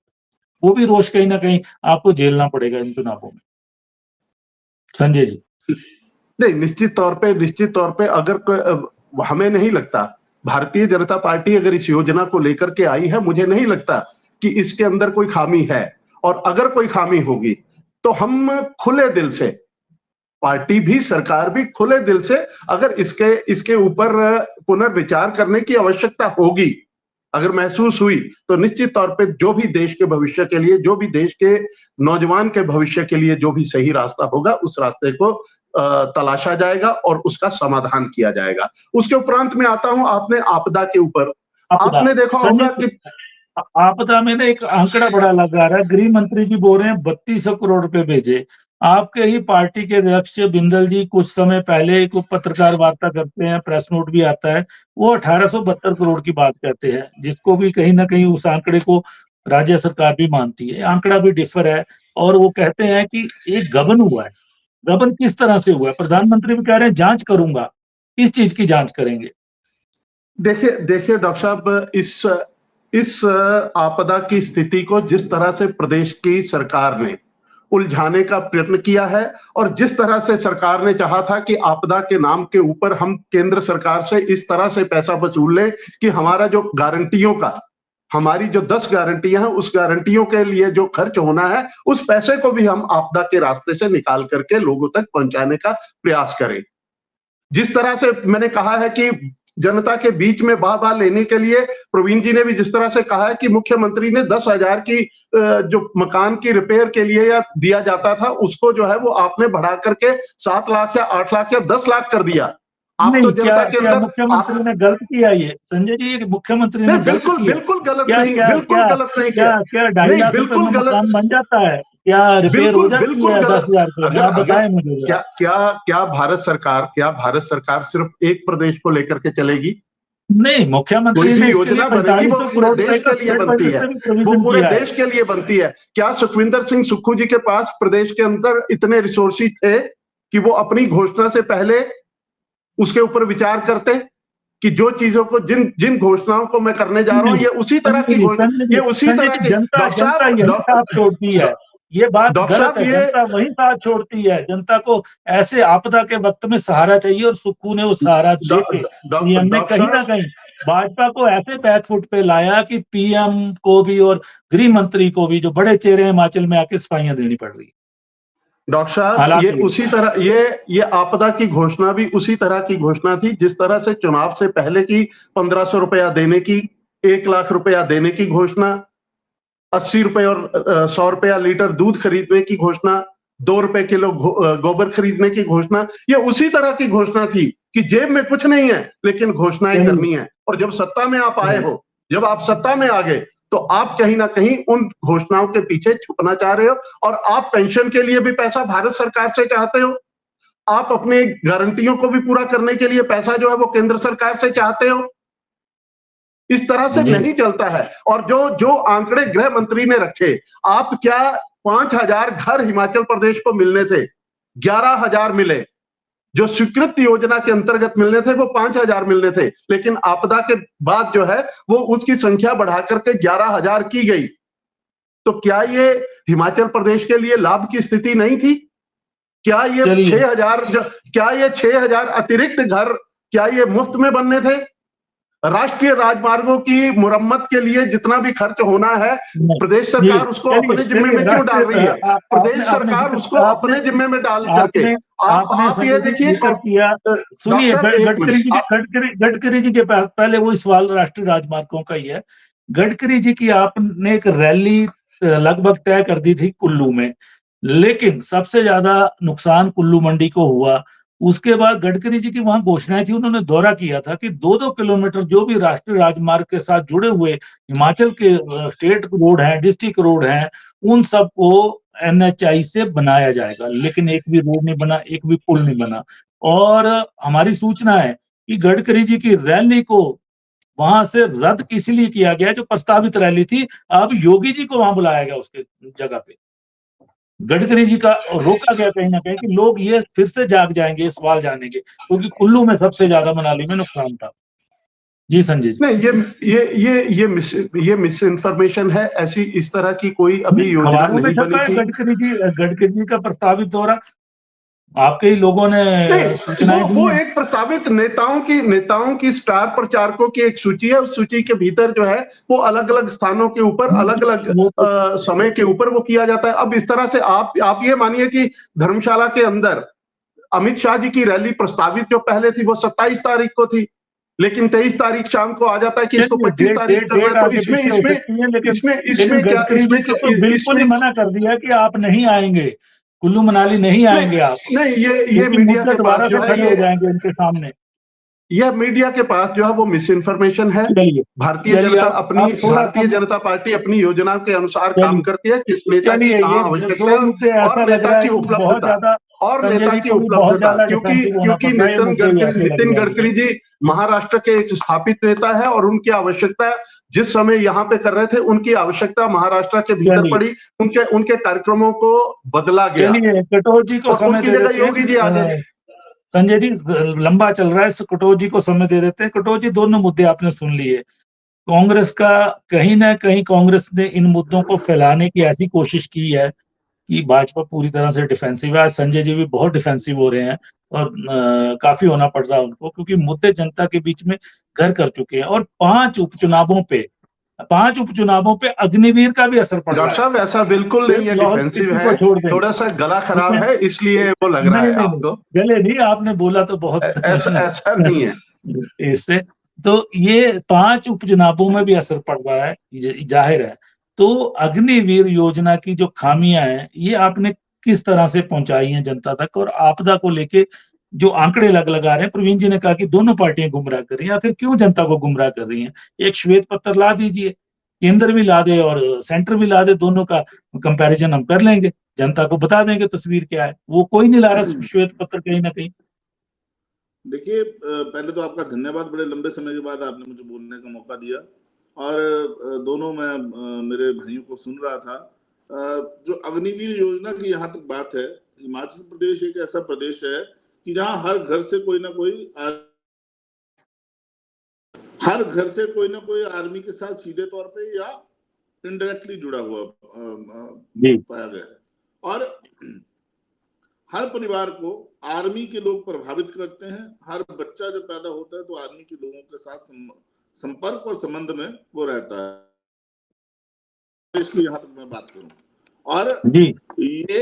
[SPEAKER 1] वो भी रोष कहीं ना कहीं आपको झेलना पड़ेगा इन चुनावों में। संजय जी।
[SPEAKER 3] नहीं, निश्चित तौर पे अगर हमें नहीं लगता, भारतीय जनता पार्टी अगर इस योजना को लेकर के आई है, मुझे नहीं लगता कि इसके अंदर कोई खामी है, और अगर कोई खामी होगी तो हम खुले दिल से, पार्टी भी सरकार भी खुले दिल से, अगर इसके ऊपर पुनर्विचार करने की आवश्यकता होगी, अगर महसूस हुई, तो निश्चित तौर पे जो भी देश के भविष्य के लिए, जो भी देश के नौजवान के भविष्य के लिए जो भी सही रास्ता होगा, उस रास्ते को तलाशा जाएगा और उसका समाधान किया जाएगा। उसके उपरांत में आता हूं आपने आपदा के ऊपर। आपने देखा होगा कि
[SPEAKER 1] आपदा में ना एक आंकड़ा बड़ा लगा रहा है, गृह मंत्री जी बोल रहे हैं 3200 करोड़ रुपए भेजे। आपके ही पार्टी के अध्यक्ष बिंदल जी कुछ समय पहले एक पत्रकार वार्ता करते हैं, प्रेस नोट भी आता है, वो 1872 करोड़ की बात कहते हैं, जिसको भी कहीं ना कहीं उस आंकड़े को राज्य सरकार भी मानती है। आंकड़ा भी डिफर है, और वो कहते हैं कि एक गबन हुआ है। गबन किस तरह से हुआ है? प्रधानमंत्री भी कह रहे हैं जांच करूंगा। किस चीज की जांच करेंगे?
[SPEAKER 3] देखिए डॉक्टर साहब, इस आपदा की स्थिति को जिस तरह से प्रदेश की सरकार ने उलझाने का प्रयत्न किया है, और जिस तरह से सरकार ने चाहा था कि आपदा के नाम के ऊपर हम केंद्र सरकार से इस तरह से पैसा वसूल लें कि हमारा जो गारंटियों का, हमारी जो 10 गारंटियां हैं, उस गारंटियों के लिए जो खर्च होना है, उस पैसे को भी हम आपदा के रास्ते से निकाल करके लोगों तक पहुंचाने का प्रयास करें। जिस तरह से मैंने कहा है कि जनता के बीच में वाह लेने के लिए प्रवीण जी ने भी जिस तरह से कहा है कि मुख्यमंत्री ने 10,000 की जो मकान की रिपेयर के लिए या दिया जाता था, उसको जो है वो आपने बढ़ा करके 7 लाख या 8 लाख या 10 लाख कर दिया। आप
[SPEAKER 1] नहीं,
[SPEAKER 3] तो जनता के अंदर
[SPEAKER 1] मुख्यमंत्री ने गलत किया ये संजय जी? ये मुख्यमंत्री ने गलत किया?
[SPEAKER 3] बिल्कुल गलत
[SPEAKER 1] क्या
[SPEAKER 3] नहीं,
[SPEAKER 1] क्या
[SPEAKER 3] बिल्कुल
[SPEAKER 1] क्या
[SPEAKER 3] गलत नहीं किया।
[SPEAKER 1] क्या 2.5 लाख रुपए में मकान बन जाता है? क्या रिपेयर हो जाती है 10,000 रुपए में? आप बताएं मुझे जरा।
[SPEAKER 3] क्या भारत सरकार सिर्फ एक प्रदेश को लेकर के चलेगी?
[SPEAKER 1] नहीं, मुख्यमंत्री ने इसके लिए 4500 करोड़ रुपए का स्टेट बजट से भी
[SPEAKER 3] वो
[SPEAKER 1] प्रोविजन
[SPEAKER 3] पूरे
[SPEAKER 1] किया है।
[SPEAKER 3] देश के लिए बनती है। क्या सुखविंदर सिंह सुक्खू जी के पास प्रदेश के अंदर इतने रिसोर्सेज थे कि वो अपनी घोषणा से पहले उसके ऊपर विचार करते कि जो चीजों को, जिन घोषणाओं को मैं करने जा रहा हूं, ये उसी तरह की
[SPEAKER 1] ये उसी तरह की जनता यही साथ छोड़ती है। ये बात गलत है, जनता वही साथ छोड़ती है। जनता को ऐसे आपदा के वक्त में सहारा चाहिए, और सुक्खू ने वो सहारा देके पीएम ने कहीं ना कहीं भाजपा को ऐसे बैकफुट पे लाया कि पीएम को भी और गृह मंत्री को भी, जो बड़े चेहरे हिमाचल में आके सफाइयां देनी पड़ रही।
[SPEAKER 3] डॉक्टर साहब, ये उसी तरह ये आपदा की घोषणा भी उसी तरह की घोषणा थी जिस तरह से चुनाव से पहले की 1500 रुपया देने की, 1 लाख रुपया देने की घोषणा, 80 रुपए और 100 रुपया लीटर दूध खरीदने की घोषणा, 2 रुपए किलो गोबर खरीदने की घोषणा, ये उसी तरह की घोषणा थी कि जेब में कुछ नहीं है लेकिन घोषणाएं करनी है। और जब सत्ता में आप आए हो, जब आप सत्ता में आ गए, तो आप कहीं ना कहीं उन घोषणाओं के पीछे छुपना चाह रहे हो, और आप पेंशन के लिए भी पैसा भारत सरकार से चाहते हो, आप अपने गारंटियों को भी पूरा करने के लिए पैसा जो है वो केंद्र सरकार से चाहते हो। इस तरह से नहीं चलता है। और जो आंकड़े गृह मंत्री ने रखे, आप क्या 5,000 घर हिमाचल प्रदेश को मिलने थे, 11,000 मिले। जो स्वीकृत योजना के अंतर्गत मिलने थे वो 5,000 मिलने थे, लेकिन आपदा के बाद जो है वो उसकी संख्या बढ़ा करके 11,000 की गई। तो क्या ये हिमाचल प्रदेश के लिए लाभ की स्थिति नहीं थी? क्या ये 6,000 अतिरिक्त घर क्या ये मुफ्त में बनने थे? राष्ट्रीय राजमार्गों की मुरम्मत के लिए जितना भी खर्च होना है, प्रदेश सरकार उसको अपने जिम्मे में क्यों डाल रही है? प्रदेश सरकार उसको अपने जिम्मे में डाल करके आप ये देखिए,
[SPEAKER 1] सुनिए, गडकरी जी के पहले वो सवाल राष्ट्रीय राजमार्गों का ही है। गडकरी जी की आपने एक रैली लगभग तय कर दी थी कुल्लू में, लेकिन सबसे ज्यादा नुकसान कुल्लू मंडी को हुआ। उसके बाद गडकरी जी की वहां घोषणाएं थी, उन्होंने दौरा किया था कि 2-2 किलोमीटर जो भी राष्ट्रीय राजमार्ग के साथ जुड़े हुए हिमाचल के स्टेट रोड हैं, डिस्ट्रिक्ट रोड हैं, उन सबको NHI से बनाया जाएगा। लेकिन एक भी रोड नहीं बना, एक भी पुल नहीं बना। और हमारी सूचना है कि गडकरी जी की रैली को वहां से रद्द इसलिए किया गया, जो प्रस्तावित रैली थी, अब योगी जी को वहां बुलाया गया उसके जगह पे। गडकरी जी का रोका गया कहीं ना कहीं कि लोग ये फिर से जाग जाएंगे, सवाल जानेंगे, क्योंकि कुल्लू में सबसे ज्यादा मनाली में नुकसान था। जी संजय जी।
[SPEAKER 3] नहीं, ये मिस इन्फॉर्मेशन है। ऐसी इस तरह की कोई अभी योजना
[SPEAKER 1] खबरों में
[SPEAKER 3] नहीं बनी
[SPEAKER 1] छपा है
[SPEAKER 3] थी।
[SPEAKER 1] गडकरी जी का प्रस्तावित दौरा, आपके ही लोगों ने
[SPEAKER 3] नहीं,
[SPEAKER 1] सूचनाएं दी
[SPEAKER 3] वो
[SPEAKER 1] हैं।
[SPEAKER 3] एक प्रस्तावित नेताओं की स्टार प्रचारकों की एक सूची है। उस सूची के भीतर जो है वो अलग अलग स्थानों के ऊपर अलग अलग
[SPEAKER 1] वो तो
[SPEAKER 3] समय के ऊपर वो किया जाता है। अब इस तरह से आप ये मानिए कि धर्मशाला के अंदर अमित शाह जी की रैली प्रस्तावित जो पहले थी वो 27 तारीख को थी, लेकिन 23 तारीख शाम को आ जाता है कि इसको 25 तारीख करना है।
[SPEAKER 1] डेट
[SPEAKER 3] तो
[SPEAKER 1] आगे
[SPEAKER 3] इसमें
[SPEAKER 1] पीछे हो
[SPEAKER 3] इसमें
[SPEAKER 1] सकती है, लेकिन
[SPEAKER 3] इसमें क्या
[SPEAKER 1] गडकरी जी को तो बिल्कुल ही मना कर दिया कि आप नहीं आएंगे, कुल्लू मनाली नहीं आएंगे आप,
[SPEAKER 3] नहीं, ये
[SPEAKER 1] क्योंकि
[SPEAKER 3] मीडिया
[SPEAKER 1] मुद्दे
[SPEAKER 3] के पास
[SPEAKER 1] दोबारा
[SPEAKER 3] जो
[SPEAKER 1] से
[SPEAKER 3] है
[SPEAKER 1] खड़े हो जाएंगे उनके सामने।
[SPEAKER 3] यह मीडिया के पास जो है वो मिस इन्फॉर्मेशन है।
[SPEAKER 1] चलिए
[SPEAKER 3] भारतीय
[SPEAKER 1] थोड़ा
[SPEAKER 3] जनता पार्टी अपनी योजना के अनुसार काम
[SPEAKER 1] चलिए
[SPEAKER 3] करती है। किस नेता की
[SPEAKER 1] चलिए,
[SPEAKER 3] कहाँ
[SPEAKER 1] ये
[SPEAKER 3] आवश्यकता
[SPEAKER 1] दो मुद्दे
[SPEAKER 3] और
[SPEAKER 1] ऐसा लग
[SPEAKER 3] नेता
[SPEAKER 1] रहा है
[SPEAKER 3] की
[SPEAKER 1] कि बहुत
[SPEAKER 3] उपलब्धता
[SPEAKER 1] ज्यादा
[SPEAKER 3] और
[SPEAKER 1] संजय
[SPEAKER 3] नेता
[SPEAKER 1] जी
[SPEAKER 3] की
[SPEAKER 1] को भी बहुत
[SPEAKER 3] उपलब्धता,
[SPEAKER 1] ज्यादा
[SPEAKER 3] क्योंकि
[SPEAKER 1] डिफेंसिव होना
[SPEAKER 3] क्योंकि
[SPEAKER 1] पड़ रहा है, ये मुद्दे ही ऐसे लग
[SPEAKER 3] नितिन
[SPEAKER 1] रहे हैं
[SPEAKER 3] गडकरी
[SPEAKER 1] मुझे।
[SPEAKER 3] जी महाराष्ट्र के एक स्थापित नेता है और उनकी आवश्यकता जिस समय यहाँ पे कर रहे थे, उनकी आवश्यकता महाराष्ट्र के भीतर
[SPEAKER 1] चलिए
[SPEAKER 3] पड़ी। उनके कार्यक्रमों को बदला गया
[SPEAKER 1] चलिए, कटोच जी को
[SPEAKER 3] और
[SPEAKER 1] समय
[SPEAKER 3] उनकी
[SPEAKER 1] दे
[SPEAKER 3] जगह
[SPEAKER 1] देते
[SPEAKER 3] योगी जी आ गए।
[SPEAKER 1] हैं। संजय जी लंबा चल रहा है, कटोच जी को समय दे देते हैं। कटोच जी, दोनों मुद्दे आपने सुन लिए। कांग्रेस का कहीं ना कहीं कांग्रेस ने इन मुद्दों को फैलाने की ऐसी कोशिश की है कि भाजपा पूरी तरह से डिफेंसिव है। आज संजय जी भी बहुत डिफेंसिव हो रहे हैं और काफी होना पड़ रहा है उनको, क्योंकि मुद्दे जनता के बीच में घर कर चुके हैं। और 5 उपचुनावों पे अग्निवीर का भी असर पड़ रहा
[SPEAKER 3] डॉक्टर
[SPEAKER 1] है।
[SPEAKER 3] साहब ऐसा बिल्कुल नहीं है,
[SPEAKER 1] लाहौल
[SPEAKER 3] डिफेंसिव
[SPEAKER 1] स्पीति
[SPEAKER 3] है,
[SPEAKER 1] को छोड़ दें,
[SPEAKER 3] थोड़ा सा गला
[SPEAKER 1] ठीक
[SPEAKER 3] खराब
[SPEAKER 1] है।
[SPEAKER 3] है इसलिए वो लग रहा
[SPEAKER 1] नहीं
[SPEAKER 3] है
[SPEAKER 1] नहीं नहीं,
[SPEAKER 3] आपको।
[SPEAKER 1] गले नहीं, आपने बोला तो बहुत
[SPEAKER 3] ऐसा नहीं है।
[SPEAKER 1] इससे तो ये 5 उपचुनावों में भी असर पड़ रहा है, जाहिर है। तो अग्निवीर योजना की जो खामियां हैं, ये आपने किस तरह से पहुंचाई हैं जनता तक, और आपदा को लेके जो आंकड़े लगा रहे हैं, प्रवीण जी ने कहा कि दोनों पार्टियां गुमराह कर रही हैं, आखिर क्यों जनता को गुमराह कर रही हैं? एक श्वेत पत्र ला दीजिए, केंद्र भी ला दे और सेंटर भी ला दे, दोनों का कंपैरिजन हम कर लेंगे, जनता को बता देंगे तस्वीर क्या है। वो कोई नहीं ला रहा श्वेत पत्र कहीं ना कहीं।
[SPEAKER 4] देखिए, पहले तो आपका धन्यवाद, बड़े लंबे समय के बाद आपने मुझे बोलने का मौका दिया। और दोनों मैं मेरे भाइयों को सुन रहा था। जो अग्निवीर योजना की यहाँ तक बात है, हिमाचल प्रदेश एक ऐसा प्रदेश है कि जहाँ हर घर से कोई ना कोई आर्मी के साथ सीधे तौर पे या इनडायरेक्टली जुड़ा हुआ पाया गया है। और हर परिवार को आर्मी के लोग प्रभावित करते हैं। हर बच्चा जब पैदा होता है तो आर्मी के लोगों के साथ संपर्क और संबंध में वो रहता है। इसलिए यहाँ तक मैं बात करूं, और ये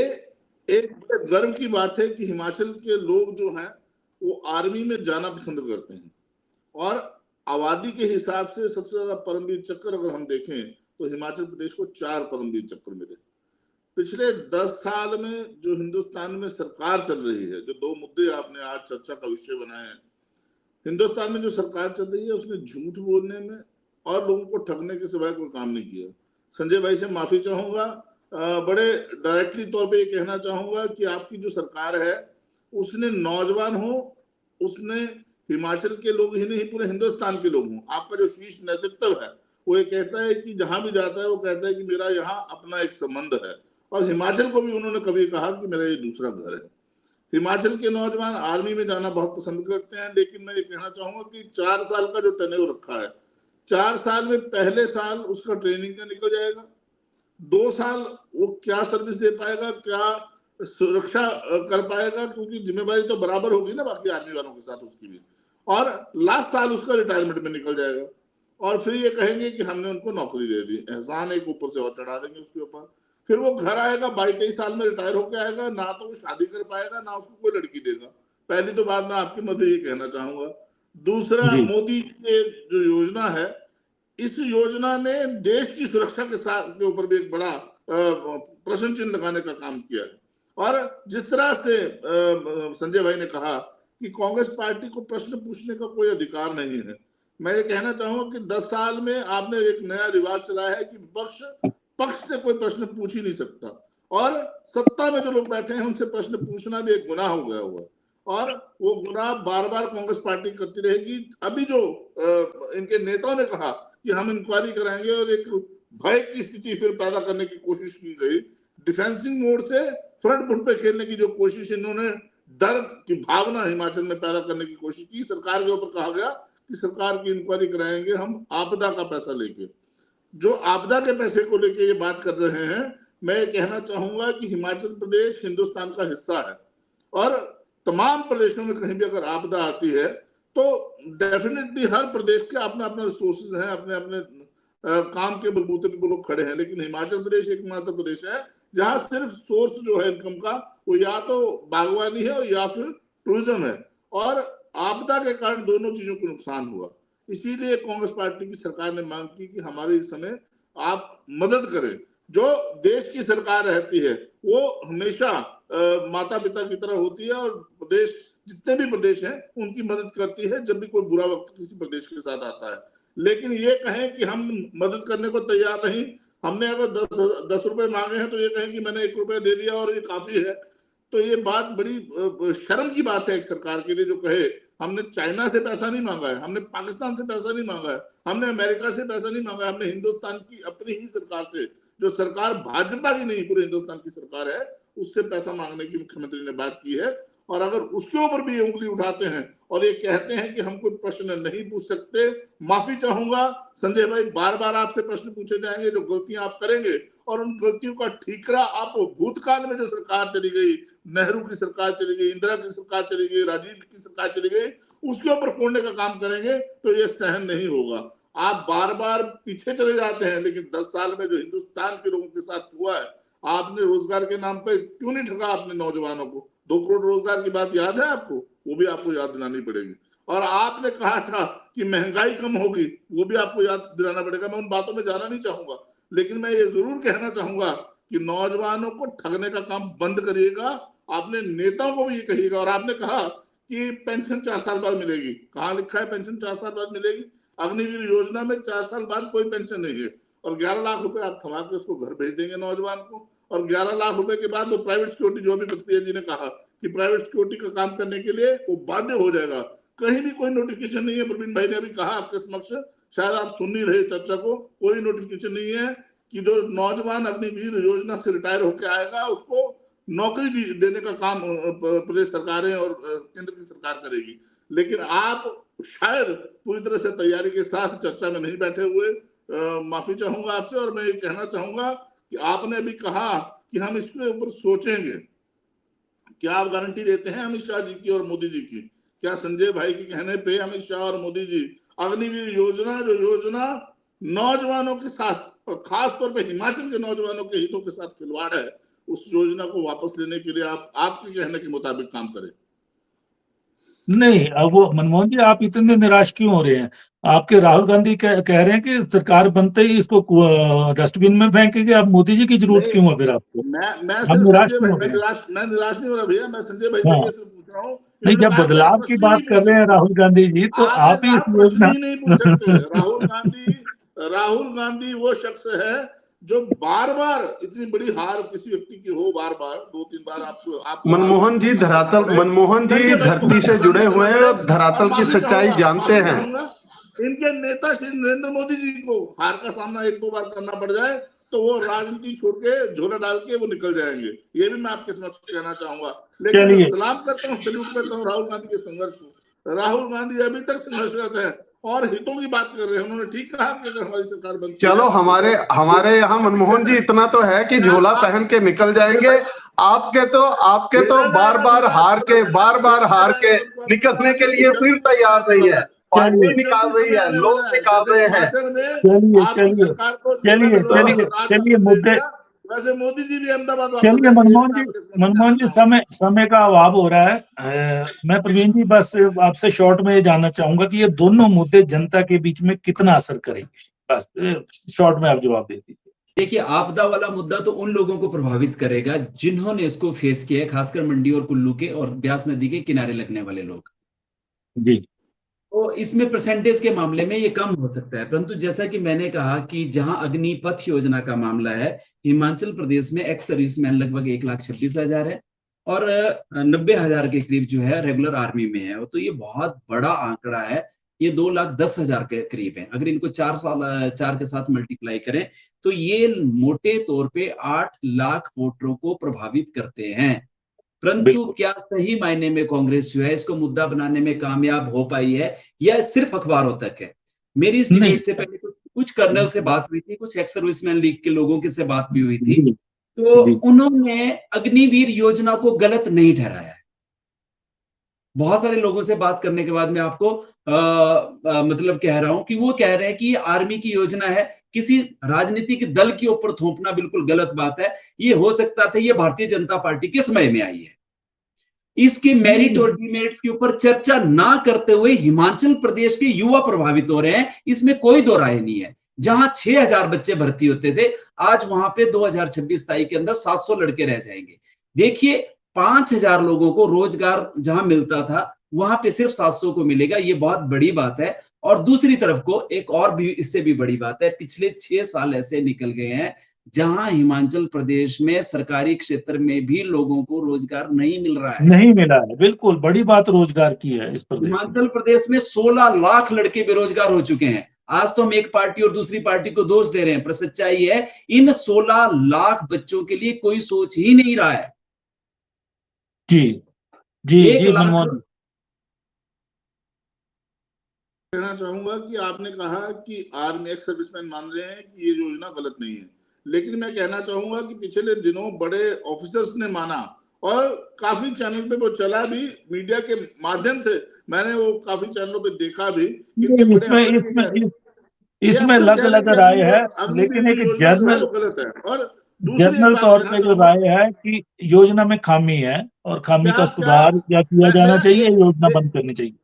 [SPEAKER 4] एक बड़े गर्व की बात है कि हिमाचल के लोग जो हैं वो आर्मी में जाना पसंद करते हैं। और आबादी के हिसाब से सबसे ज्यादा परमवीर चक्र अगर हम देखें तो हिमाचल प्रदेश को 4 परमवीर चक्र मिले। पिछले 10 साल में जो हिंदुस्तान में सरकार चल रही है, जो 2 मुद्दे आपने आज चर्चा का विषय बनाए हैं, हिंदुस्तान में जो सरकार चल रही है उसने झूठ बोलने में और लोगों को ठगने के सिवाय कोई काम नहीं किया। संजय भाई से माफी चाहूंगा, बड़े डायरेक्टली तौर पे ये कहना चाहूंगा कि आपकी जो सरकार है उसने नौजवान हो, उसने हिमाचल के लोग ही नहीं पूरे हिंदुस्तान के लोग हों। आपका जो शीर्ष नेतृत्व है वो ये कहता है कि जहां भी जाता है वो कहता है कि मेरा यहाँ अपना एक संबंध है, और हिमाचल को भी उन्होंने कभी कहा कि मेरा ये दूसरा घर है। हिमाचल के नौजवान आर्मी में जाना बहुत पसंद करते हैं, लेकिन मैं ये कहना चाहूंगा कि 4 साल का जो टेन्योर रखा है, 4 साल में पहले साल उसका ट्रेनिंग का निकल जाएगा, 2 साल वो क्या सर्विस दे पाएगा, क्या सुरक्षा कर पाएगा, क्योंकि जिम्मेवारी तो बराबर होगी ना बाकी आर्मी वालों के साथ उसकी भी, और लास्ट साल उसका रिटायरमेंट में निकल जाएगा। और फिर ये कहेंगे कि हमने उनको नौकरी दे दी, एहसान एक ऊपर से और चढ़ा देंगे उसके ऊपर। फिर वो घर आएगा, 22-23 साल में रिटायर होकर आएगा, ना तो वो शादी कर पाएगा ना उसको कोई लड़की देगा। पहली तो बात मैं आपके मध्य ये कहना चाहूंगा। दूसरा, मोदी की जो योजना है, इस योजना ने देश की सुरक्षा के ऊपर भी एक बड़ा प्रश्न चिन्ह लगाने का काम किया है। और जिस तरह से संजय भाई ने कहा कि कांग्रेस पार्टी को प्रश्न पूछने का कोई अधिकार नहीं है, मैं ये कहना चाहूंगा कि 10 साल में आपने एक नया रिवाज चलाया है कि पक्ष से कोई प्रश्न पूछ ही नहीं सकता, और सत्ता में जो लोग बैठे हैं उनसे प्रश्न पूछना भी एक गुनाह हो गया हुआ, और वो गुनाह बार बार कांग्रेस पार्टी करती रहेगी। अभी जो इनके नेताओं ने कहा कि हम इंक्वायरी कराएंगे और एक भय की स्थिति फिर पैदा करने की कोशिश की गई, डिफेंसिव मोड से फ्रंट फुट पे खेलने की जो कोशिश, इन्होंने डर की भावना हिमाचल में पैदा करने की कोशिश की। सरकार के ऊपर कहा गया कि सरकार की इंक्वायरी कराएंगे हम आपदा का पैसा लेके। जो आपदा के पैसे को लेके ये बात कर रहे हैं, मैं ये कहना चाहूंगा कि हिमाचल प्रदेश हिंदुस्तान का हिस्सा है और तमाम प्रदेशों में कहीं भी अगर आपदा आती है तो डेफिनेटली हर प्रदेश के अपने अपने रिसोर्सेज हैं, अपने अपने काम के बलबूते पे वो लोग खड़े हैं। लेकिन हिमाचल प्रदेश एकमात्र प्रदेश है जहां सिर्फ सोर्स जो है इनकम का वो या तो बागवानी है और या फिर टूरिज्म है, और आपदा के कारण दोनों चीजों को नुकसान हुआ। इसीलिए कांग्रेस पार्टी की सरकार ने मांग की कि हमारे इस समय आप मदद करें। जो देश की सरकार रहती है वो हमेशा माता पिता की तरह होती है और प्रदेश जितने भी प्रदेश हैं उनकी मदद करती है जब भी कोई बुरा वक्त किसी प्रदेश के साथ आता है। लेकिन ये कहें कि हम मदद करने को तैयार नहीं, हमने अगर 10 रुपए मांगे हैं तो ये कहें कि मैंने 1 रुपया दे दिया और ये काफी है, तो ये बात बड़ी शर्म की बात है एक सरकार के लिए जो कहे हमने चाइना से पैसा नहीं मांगा है, हमने पाकिस्तान से पैसा नहीं मांगा है, हमने अमेरिका से पैसा नहीं मांगा है, हमने हिंदुस्तान की अपनी ही सरकार से, जो सरकार भाजपा की नहीं पूरे हिंदुस्तान की सरकार है, उससे पैसा मांगने की मुख्यमंत्री ने बात की है। और अगर उसके ऊपर भी उंगली उठाते हैं और ये कहते हैं कि हम कोई प्रश्न नहीं पूछ सकते, माफी चाहूंगा संजय भाई, बार बार आपसे प्रश्न पूछे जाएंगे जो गलतियां आप करेंगे और उन गलतियों का ठीकरा आप भूतकाल में जो सरकार चली गई, नेहरू की सरकार चली गई, इंदिरा की सरकार चली गई, राजीव की सरकार चली गई, उसके ऊपर फोड़ने का काम करेंगे तो ये सहन नहीं होगा। आप बार बार पीछे चले जाते हैं, लेकिन 10 साल में जो हिंदुस्तान के लोगों के साथ हुआ है, आपने रोजगार के नाम पे क्यों नहीं ठगा अपने नौजवानों को? 2 करोड़ रोजगार की बात याद है आपको? वो भी आपको याद दिलानी पड़ेगी। और आपने कहा था कि महंगाई कम होगी, वो भी आपको याद दिलाना पड़ेगा। मैं उन बातों में जाना नहीं चाहूंगा, लेकिन मैं ये जरूर कहना चाहूंगा कि नौजवानों को ठगने का काम बंद करिएगा। आपने नेताओं को भी ये कहिएगा। और आपने कहा कि पेंशन 4 साल बाद मिलेगी, कहाँ लिखा है पेंशन 4 साल बाद मिलेगी? अग्निवीर योजना में 4 साल बाद कोई पेंशन नहीं है। और 11 लाख रुपए आप थमा के उसको घर भेज देंगे नौजवान को, और 11 लाख रुपए के बाद वो प्राइवेट सिक्योरिटी, जो भी पत्रिया जी ने कहा कि प्राइवेट सिक्योरिटी का काम करने के लिए वो बाध्य हो जाएगा। कहीं भी कोई नोटिफिकेशन नहीं है, प्रवीण भाई ने अभी कहा आपके समक्ष, शायद आप सुन नहीं रहे चर्चा को, कोई नोटिफिकेशन नहीं है कि जो नौजवान अग्निवीर योजना से रिटायर होकर आएगा उसको नौकरी देने का काम प्रदेश सरकारें और केंद्र की सरकार करेगी। लेकिन आप शायद पूरी तरह से तैयारी के साथ चर्चा में नहीं बैठे हुए। माफी चाहूंगा आपसे, और मैं ये कहना चाहूंगा कि आपने अभी कहा कि हम इसके ऊपर सोचेंगे। क्या आप गारंटी देते हैं अमित शाह जी की और मोदी जी की? क्या संजय भाई के कहने पे अमित शाह और मोदी जी अग्निवीर योजना, जो योजना नौजवानों के साथ और खास तौर पे हिमाचल के नौजवानों के हितों के साथ खिलवाड़ है, उस योजना को वापस लेने के लिए आप आपके कहने के मुताबिक काम करें?
[SPEAKER 1] नहीं, अब वो मनमोहन जी आप इतने निराश क्यों हो रहे हैं? आपके राहुल गांधी कह रहे हैं कि सरकार बनते ही इसको डस्टबिन में फेंकेंगे। अब मोदी जी की जरूरत क्यों है फिर आपको?
[SPEAKER 4] मैं
[SPEAKER 1] हम निराश क्यों हो
[SPEAKER 4] मैं
[SPEAKER 1] रहे हैं?
[SPEAKER 4] निराश नहीं हो रहा भैया, मैं संजय भाई
[SPEAKER 1] हाँ,
[SPEAKER 4] से ये सिर्फ पूछ रहा हूँ।
[SPEAKER 1] नहीं, जब बदलाव की बात कर रहे हैं राहुल गांधी जी, तो आप ही इस
[SPEAKER 4] प्रश्न
[SPEAKER 1] योजना
[SPEAKER 4] ही नहीं पूछ सकते। राहुल गांधी वो शख्स है जो बार बार इतनी बड़ी हार किसी व्यक्ति की हो, बार बार 2-3 बार आपको
[SPEAKER 3] मनमोहन जी धरती से जुड़े हुए हैं, धरातल की सच्चाई जानते हैं।
[SPEAKER 4] इनके नेता श्री नरेंद्र मोदी जी को हार का सामना 1-2 बार करना पड़ जाए तो वो राजनीति छोड़ के झोला डाल के वो निकल जाएंगे, ये भी मैं आपके समक्ष कहना चाहूंगा। लेकिन सलाम करता हूँ, सल्यूट करता हूँ राहुल गांधी के संघर्ष को। राहुल गांधी अभी तक संघर्षरत है और हितों की बात कर रहे हैं। उन्होंने ठीक कहा कि अगर हमारी सरकार बनती
[SPEAKER 3] चलो हमारे यहाँ मनमोहन जी इतना तो है कि झोला पहन के निकल जाएंगे। आपके तो बार बार हार के निकलने के लिए फिर तैयार नहीं है। पार्टी निकाल रही है, लोग निकाल रहे हैं।
[SPEAKER 1] चलिए मुद्दे,
[SPEAKER 4] वैसे मोदी जी भी अहमदाबाद,
[SPEAKER 1] चलिए मनमोहन जी समय का अभाव हो रहा है। मैं प्रवीण जी बस आपसे शॉर्ट में ये जानना चाहूंगा कि ये दोनों मुद्दे जनता के बीच में कितना असर करेंगे, बस शॉर्ट में आप जवाब दे दीजिए।
[SPEAKER 2] देखिए, आपदा वाला मुद्दा तो उन लोगों को प्रभावित करेगा जिन्होंने इसको फेस किया है, खासकर मंडी और कुल्लू के और ब्यास नदी के किनारे लगने वाले लोग
[SPEAKER 1] जी।
[SPEAKER 2] तो इसमें परसेंटेज के मामले में ये कम हो सकता है, परंतु जैसा कि मैंने कहा कि जहां अग्निपथ योजना का मामला है, हिमाचल प्रदेश में एक्स सर्विसमैन लगभग 1,26,000 है और 90,000 के करीब जो है रेगुलर आर्मी में है। तो ये बहुत बड़ा आंकड़ा है, ये 2,10,000 के करीब है। अगर इनको 4 के साथ मल्टीप्लाई करें तो ये मोटे तौर पे 8 लाख वोटरों को प्रभावित करते हैं। परंतु क्या सही मायने में कांग्रेस जो है इसको मुद्दा बनाने में कामयाब हो पाई है या सिर्फ अखबारों तक है? मेरी इस डिबेट से पहले कुछ कर्नल से बात हुई थी, कुछ एक्स सर्विसमैन लीग के लोगों के से बात भी हुई थी, तो उन्होंने अग्निवीर योजना को गलत नहीं ठहराया है। बहुत सारे लोगों से बात करने के बाद मैं आपको मतलब कह रहा हूं कि वो कह रहे हैं कि ये आर्मी की योजना है, किसी राजनीतिक दल के ऊपर थोपना बिल्कुल गलत बात है। ये हो सकता था ये भारतीय जनता पार्टी के समय में आई है। इसके मेरिट और डिमेरिट्स के ऊपर चर्चा ना करते हुए हिमाचल प्रदेश के युवा प्रभावित हो रहे हैं, इसमें कोई दो राय नहीं है। जहां 6000 बच्चे भर्ती होते थे, आज वहां पे 2026-27 के अंदर 700 लड़के रह जाएंगे। देखिए 5000 लोगों को रोजगार जहां मिलता था वहां पे सिर्फ 700 को मिलेगा, ये बहुत बड़ी बात है। और दूसरी तरफ को एक और भी इससे भी बड़ी बात है, पिछले 6 साल ऐसे निकल गए हैं जहां हिमाचल प्रदेश में सरकारी क्षेत्र में भी लोगों को रोजगार नहीं मिल रहा है।
[SPEAKER 1] नहीं मिला है, बिल्कुल बड़ी बात रोजगार की है इस प्रदेश में।
[SPEAKER 2] हिमाचल प्रदेश में 16 लाख लड़के बेरोजगार हो चुके हैं। आज तो हम एक पार्टी और दूसरी पार्टी को दोष दे रहे हैं, पर सच्चाई है इन 16 लाख बच्चों के लिए कोई सोच ही नहीं रहा है।
[SPEAKER 1] जी जी जी मनमोहन,
[SPEAKER 4] कहना चाहूंगा कि आपने कहा कि आर्मी एक्स सर्विसमैन मान रहे हैं कि ये योजना गलत नहीं है, लेकिन मैं कहना चाहूंगा कि पिछले दिनों बड़े ऑफिसर्स ने माना और काफी चैनल पे वो चला भी, मीडिया के माध्यम से मैंने वो काफी चैनलों पे देखा भी।
[SPEAKER 1] इसमें अलग अलग राय है, लेकिन एक जनरल तौर पे जो राय है कि योजना में खामी है और खामी का सुधार या किया जाना चाहिए, योजना बंद करनी चाहिए।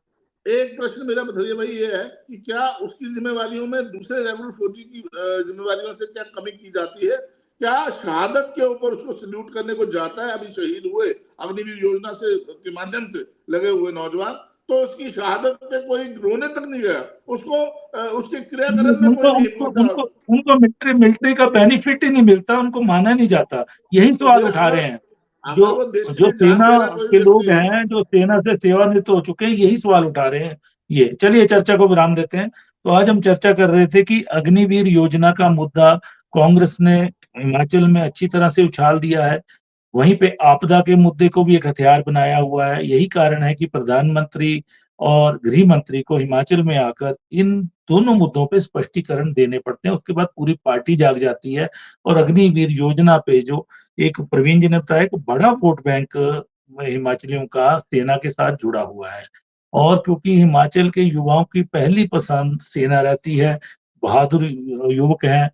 [SPEAKER 4] एक प्रश्न मेरा पथरिया भाई ये है कि क्या उसकी जिम्मेवारियों में दूसरे रेगुलर फौजी की जिम्मेवारियों से क्या कमी की जाती है? क्या शहादत के ऊपर उसको सल्यूट करने को जाता है? अभी शहीद हुए अग्निवीर योजना से के माध्यम से लगे हुए नौजवान, तो उसकी शहादत पे कोई रोने तक नहीं गया, उसको उसके क्रियाकर्म में कोई नहीं पहुंचा।
[SPEAKER 1] उनको मिलिट्री का बेनिफिट ही नहीं मिलता, उनको माना नहीं जाता। यही सवाल उठा रहे हैं जो सेना के लोग हैं, जो सेना से सेवानिवृत्त हो चुके हैं, यही सवाल उठा रहे हैं। ये चलिए चर्चा को विराम देते हैं। तो आज हम चर्चा कर रहे थे कि अग्निवीर योजना का मुद्दा कांग्रेस ने हिमाचल में अच्छी तरह से उछाल दिया है, वहीं पे आपदा के मुद्दे को भी एक हथियार बनाया हुआ है। यही कारण है कि प्रधानमंत्री और गृह मंत्री को हिमाचल में आकर इन दोनों मुद्दों पे स्पष्टीकरण देने पड़ते हैं। उसके बाद पूरी पार्टी जाग जाती है और अग्निवीर योजना पे जो एक प्रवीण जी ने बताया कि बड़ा वोट बैंक हिमाचलियों का सेना के साथ जुड़ा हुआ है। और क्योंकि हिमाचल के युवाओं की पहली पसंद सेना रहती है, बहादुर युवक हैं,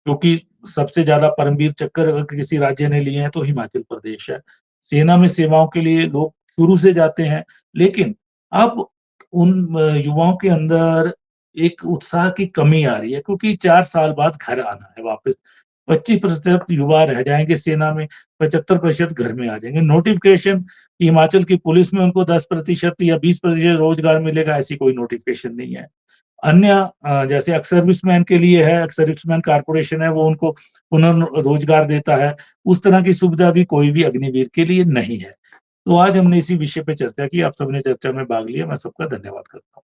[SPEAKER 1] क्योंकि सबसे ज्यादा परमवीर चक्र अगर किसी राज्य ने लिए हैं तो हिमाचल प्रदेश है। सेना में सेवाओं के लिए लोग शुरू से जाते हैं, लेकिन अब उन युवाओं के अंदर एक उत्साह की कमी आ रही है, क्योंकि 4 साल बाद घर आना है वापस। 25% युवा रह जाएंगे सेना में, 75% घर में आ जाएंगे। नोटिफिकेशन हिमाचल की पुलिस में उनको 10% या 20% रोजगार मिलेगा, ऐसी कोई नोटिफिकेशन नहीं है। अन्य जैसे एक्स सर्विसमैन के लिए है, एक्स सर्विसमैन कारपोरेशन है, वो उनको पुनर्रोजगार देता है। उस तरह की सुविधा भी कोई भी अग्निवीर के लिए नहीं है। तो आज हमने इसी विषय पे चर्चा की। आप सबने चर्चा में भाग लिया, मैं सबका धन्यवाद करता हूँ।